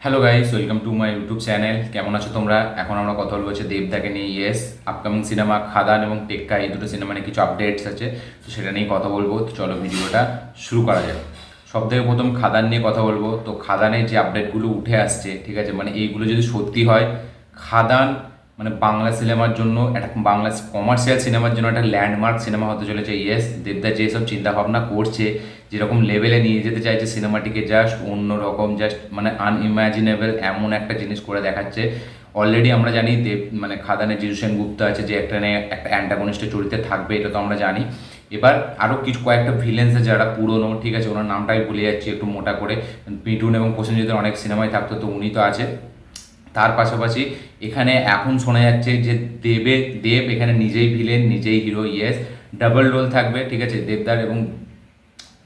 Hello guys, welcome to my YouTube channel. কেমন আছো তোমরা? এখন আমরা কথা বলবো হচ্ছে দেবদাকে নিয়ে। ইয়েস, আপকামিং সিনেমা খাদান এবং টেক্কা, এই দুটো সিনেমা নিয়ে কিছু আপডেটস আছে, তো সেটা নিয়ে কথা বলবো। তো চলো ভিডিওটা শুরু করা যাক। সব থেকে প্রথম খাদান নিয়ে কথা বলবো। তো খাদানের যে আপডেটগুলো উঠে আসছে, ঠিক আছে, মানে এইগুলো যদি সত্যি হয়, খাদান মানে বাংলা সিনেমার জন্য একটা, বাংলা কমার্শিয়াল সিনেমার জন্য একটা ল্যান্ডমার্ক সিনেমা হতে চলেছে। ইয়েস, দেবদা যেসব চিন্তাভাবনা করছে, যেরকম লেভেলে নিয়ে যেতে চাইছে সিনেমাটিকে, জাস্ট অন্য রকম, জাস্ট মানে আনইমাজিনেবল এমন একটা জিনিস করে দেখাচ্ছে। অলরেডি আমরা জানি দেব মানে খাদানে জিতু সেনগুপ্ত আছে, যে একটা একটা অ্যান্টাগনিস্টের চরিত্রে থাকবে, এটা তো আমরা জানি। এবার আরও কিছু কয়েকটা ভিলেন্স যারা পুরনো, ঠিক আছে, ওনার নামটা আমি ভুলে যাচ্ছি একটু মোটা করে। মিঠুন এবং প্রসেনজিতের অনেক সিনেমায় থাকতো, তো উনি তো আছে। তার পাশাপাশি এখানে এখন শোনা যাচ্ছে যে দেব এখানে নিজেই ভিলেন, নিজেই হিরো। ইয়েস, ডাবল রোল থাকবে, ঠিক আছে, দেবদার, এবং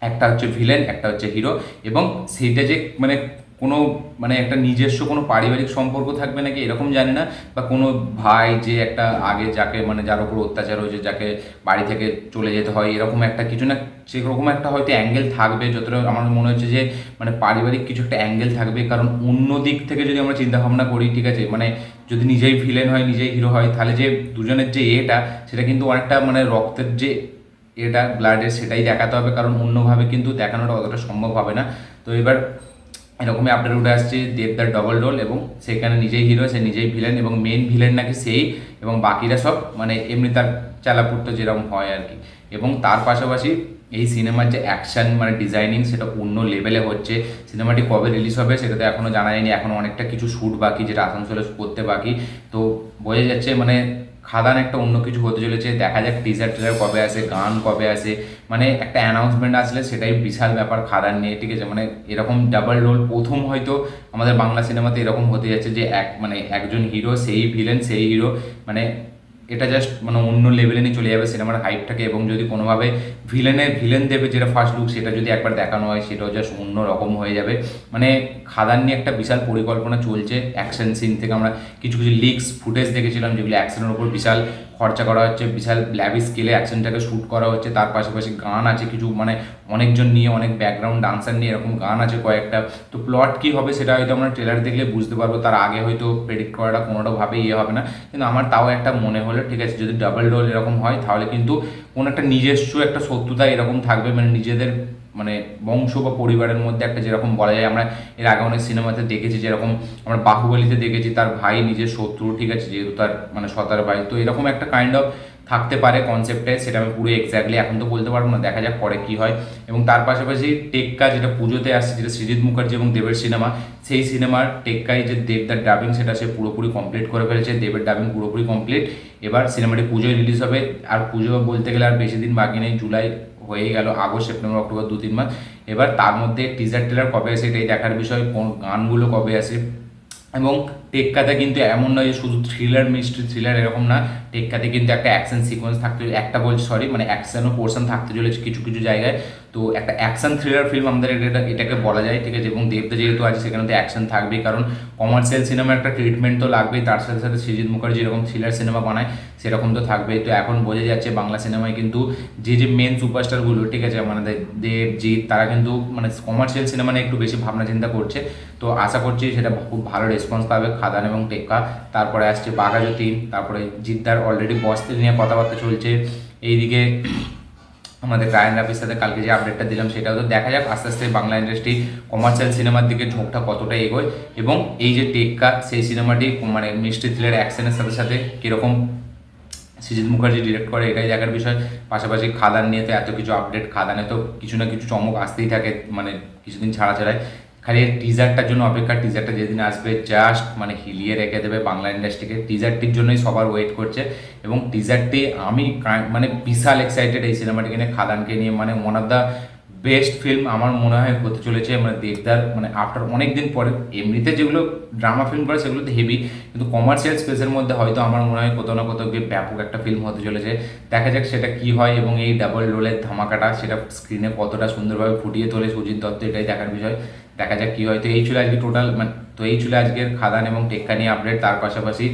একটা হচ্ছে ভিলেন, একটা হচ্ছে হিরো। এবং সেইটা যে মানে কোনো মানে একটা নিজস্ব কোনো পারিবারিক সম্পর্ক থাকবে নাকি এরকম জানি না, বা কোনো ভাই যে একটা আগে যাকে মানে যার উপর অত্যাচার হয়েছে, যাকে বাড়ি থেকে চলে যেতে হয়, এরকম একটা কিছু না, সেরকম একটা হয়তো অ্যাঙ্গেল থাকবে। যতটা আমার মনে হচ্ছে যে মানে পারিবারিক কিছু একটা অ্যাঙ্গেল থাকবে। কারণ অন্য দিক থেকে যদি আমরা চিন্তা ভাবনা করি, ঠিক আছে, মানে যদি নিজেই ভিলেন হয়, নিজেই হিরো হয়, তাহলে যে দুজনের যে এটা, সেটা কিন্তু অনেকটা মানে রক্তের যে এটা, ব্লাডের, সেটাই দেখাতে হবে। কারণ অন্যভাবে কিন্তু দেখানোটা অতটা সম্ভব হবে না। তো এবার এরকমই আপডেট উঠে আসছে দেবদার ডবল রোল, এবং সেখানে নিজেই হিরো, সে নিজেই ভিলেন, এবং মেন ভিলেন নাকি সেই, এবং বাকিরা সব মানে এমনি তার চালাপুরতো যেরকম হয় আর কি। এবং তার পাশাপাশি এই সিনেমার যে অ্যাকশন মানে ডিজাইনিং, সেটা অন্য লেভেলে হচ্ছে। সিনেমাটি কবে রিলিজ হবে সেটা তো এখনও জানা যায়নি, এখনও অনেকটা কিছু শ্যুট বাকি, যেটা আসানসোলে করতে বাকি। তো বোঝা যাচ্ছে মানে খাদান একটা অন্য কিছু হতে চলেছে। দেখা যাক টিজার টিজার কবে আসে, গান কবে আসে, মানে একটা অ্যানাউন্সমেন্ট আসলে সেটাই বিশাল ব্যাপার খাদান নিয়ে, ঠিক আছে। মানে এরকম ডাবল রোল প্রথম হয়তো আমাদের বাংলা সিনেমাতে এরকম হতে যাচ্ছে, যে মানে একজন হিরো সেই ভিলেন সেই হিরো, মানে এটা জাস্ট মানে অন্য লেভেলে নিয়ে চলে যাবে সিনেমার হাইপটাকে। এবং যদি কোনোভাবে ভিলেন দেবে যেটা ফার্স্ট লুক, সেটা যদি একবার দেখানো হয়, সেটাও জাস্ট অন্য রকম হয়ে যাবে। মানে খাদান নিয়ে একটা বিশাল পরিকল্পনা চলছে। অ্যাকশন সিন থেকে আমরা কিছু কিছু লিক্স ফুটেজ দেখেছিলাম, যেগুলো অ্যাকশনের উপর বিশাল খরচা করা হচ্ছে, বিশাল ল্যাবি স্কেলে অ্যাকশনটাকে শ্যুট করা হচ্ছে। তার পাশাপাশি গান আছে কিছু, মানে অনেকজন নিয়ে, অনেক ব্যাকগ্রাউন্ড ডান্সার নিয়ে এরকম গান আছে কয়েকটা। তো প্লট কী হবে সেটা হয়তো আমরা ট্রেলার দেখলে বুঝতে পারবো, তার আগে হয়তো প্রেডিক্ট করাটা কোনোটাভাবে হবে না। কিন্তু আমার তাও একটা মনে হলো, ঠিক আছে, যদি ডাবল রোল এরকম হয়, তাহলে কিন্তু কোনো একটা নিজস্ব একটা শত্রুতা এরকম থাকবে, মানে নিজেদের মানে বংশ বা পরিবারের মধ্যে একটা, যেরকম বলা যায় আমরা এর আগে অনেক সিনেমাতে দেখেছি, যেরকম আমরা বাহুবলীতে দেখেছি, তার ভাই নিজের শত্রু, ঠিক আছে, যেহেতু তার মানে সতার ভাই। তো এরকম একটা কাইন্ড অফ থাকতে পারে কনসেপ্টে, সেটা আমি পুরো এক্স্যাক্টলি এখন তো বলতে পারবো না, দেখা যাক পরে কী হয়। এবং তার পাশাপাশি টেক্কা, যেটা পুজোতে আসছে, যেটা সৃজিত মুখার্জি এবং দেবের সিনেমা, সেই সিনেমার টেক্কায় যে দেবদার ডাবিং, সেটা সে পুরোপুরি কমপ্লিট করে ফেলেছে, দেবের ডাবিং পুরোপুরি কমপ্লিট। এবার সিনেমাটি পুজোয় রিলিজ হবে। আর পুজো বলতে গেলে আর বেশি দিন বাকি নেই, জুলাই হয়ে গেল, আগস্ট সেপ্টেম্বর অক্টোবর 2-3 মাস। এবার তার মধ্যে টিজার টেলার কবে আসে এটাই দেখার বিষয়, কোন গানগুলো কবে আসে। এবং টেক্কাতে কিন্তু এমন নয় যে শুধু থ্রিলার, মিস্ট্রি থ্রিলার এরকম না, টেক্কাতে কিন্তু একটা অ্যাকশন সিকোয়েন্স থাকতে, একটা বলছি সরি, মানে অ্যাকশনও পোর্শন থাকতে চলেছে কিছু কিছু জায়গায়। তো একটা অ্যাকশন থ্রিলার ফিল্ম আমাদের এটাকে বলা যায়, ঠিক আছে। এবং দেবদা যেহেতু আছে, সেখানে তো অ্যাকশন থাকবেই, কারণ কমার্শিয়াল সিনেমার একটা ট্রিটমেন্ট তো লাগবেই। তার সাথে সাথে সৃজিত মুখার্জি যেরকম থ্রিলার সিনেমা বানায়, সেরকম তো থাকবেই। তো এখন বোঝা যাচ্ছে বাংলা সিনেমায় কিন্তু যে মেন সুপারস্টারগুলো, ঠিক আছে, মানে দেবজিৎ, তারা কিন্তু মানে কমার্শিয়াল সিনেমা নিয়ে একটু বেশি ভাবনা চিন্তা করছে। তো আশা করছি সেটা খুব ভালো রেসপন্স পাবে খাদান এবং টেক্কা। তারপরে আসছে বাঘা যতীন, তারপরে জিদ্দার অলরেডি বস্তি নিয়ে কথাবার্তা চলছে। এইদিকে আমাদের রায়ান রাফির সাথে কালকে যে আপডেটটা দিলাম, সেটাও তো দেখা যাক আস্তে আস্তে বাংলা ইন্ডাস্ট্রি কমার্শিয়াল সিনেমার দিকে ঝোঁকটা কতটা এগোয়। এবং এই যে টেক্কা, সেই সিনেমাটি মানে মিষ্টি থ্রিলার অ্যাকশনের সাথে সাথে কীরকম সৃজিত মুখার্জি ডিরেক্ট করে, এটাই দেখার বিষয়। পাশাপাশি খাদান নিয়ে তো এত কিছু আপডেট, খাদানে তো কিছু না কিছু চমক আসতেই থাকে, মানে কিছুদিন ছাড়া ছাড়াই। খালি টিজারটার জন্য অপেক্ষা, টিজারটা যেদিন আসবে জাস্ট মানে হিলিয়ে রেখে দেবে বাংলা ইন্ডাস্ট্রিকে। টিজারটির জন্যই সবার ওয়েট করছে। এবং টিজারটি আমি মানে বিশাল এক্সাইটেড এই সিনেমাটিকে নিয়ে, খাদানকে নিয়ে। মানে one of the best film আমার মনে হয় হতে চলেছে, মানে দেবদার মানে আফটার অনেক দিন পরে। এমনিতে যেগুলো ড্রামা ফিল্ম করে সেগুলো তো হেভি, কিন্তু কমার্শিয়াল স্পেসের মধ্যে হয়তো আমার মনে হয় কোথাও না কোথাও গিয়ে ব্যাপক একটা ফিল্ম হতে চলেছে। দেখা যাক সেটা কী হয়, এবং এই ডাবল রোলের ধামাকাটা সেটা স্ক্রিনে কতটা সুন্দরভাবে ফুটিয়ে তোলে সুজিত দত্ত, এটাই দেখার বিষয়। দেখা যাক কী হয়। তো এই ছিল আজকে টোটাল মানে, তো এই ছিল আজকের খাদান এবং টেক্কা নিয়ে আপডেট। তার পাশাপাশি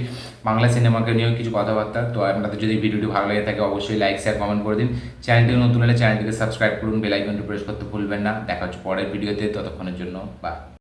বাংলা সিনেমাকে নিয়েও কিছু কথাবার্তা। তো আপনাদের যদি ভিডিওটি ভালো লেগে থাকে, অবশ্যই লাইক শেয়ার কমেন্ট করে দিন। চ্যানেলটি নতুন হলে চ্যানেলটিকে সাবস্ক্রাইব করুন, বেল আইকনটি প্রেস করতে ভুলবেন না। দেখা হচ্ছে পরের ভিডিওতে, ততক্ষণের জন্য বাই।